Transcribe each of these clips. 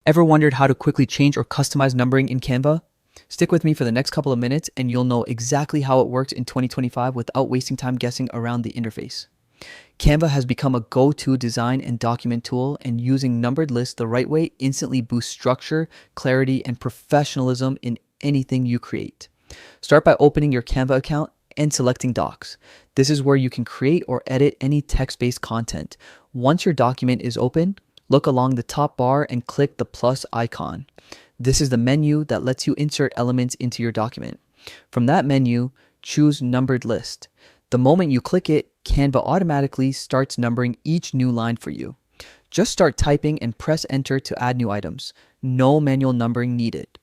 Ever wondered how to quickly change or customize numbering in Canva? Stick with me for the next couple of minutes and you'll know exactly how it works in 2025 without wasting time guessing around the interface. Canva has become a go-to design and document tool, and using numbered lists the right way instantly boosts structure, clarity, and professionalism in anything you create. Start by opening your Canva account and selecting Docs. This is where you can create or edit any text-based content. Once your document is open, look along the top bar and click the plus icon. This is the menu that lets you insert elements into your document. From that menu, choose Numbered List. The moment you click it, Canva automatically starts numbering each new line for you. Just start typing and press enter to add new items. No manual numbering needed.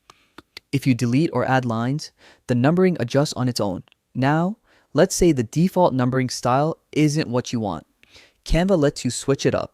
If you delete or add lines, the numbering adjusts on its own. Now, let's say the default numbering style isn't what you want. Canva lets you switch it up.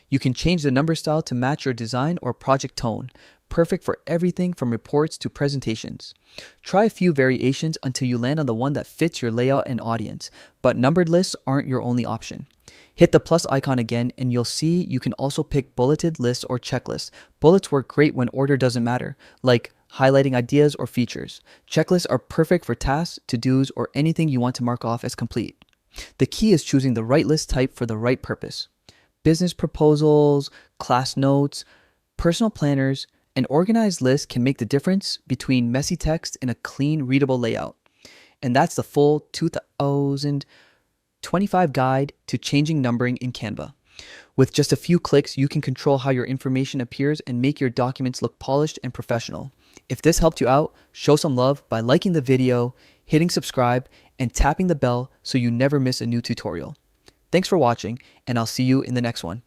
You can change the number style to match your design or project tone, perfect for everything from reports to presentations. Try a few variations until you land on the one that fits your layout and audience, but numbered lists aren't your only option. Hit the plus icon again and you'll see you can also pick bulleted lists or checklists. Bullets work great when order doesn't matter, like highlighting ideas or features. Checklists are perfect for tasks, to-dos, or anything you want to mark off as complete. The key is choosing the right list type for the right purpose. Business proposals, class notes, personal planners, an organized list can make the difference between messy text and a clean, readable layout. And that's the full 2025 guide to changing numbering in Canva. With just a few clicks, you can control how your information appears and make your documents look polished and professional. If this helped you out, show some love by liking the video, hitting subscribe, and tapping the bell so you never miss a new tutorial. Thanks for watching, and I'll see you in the next one.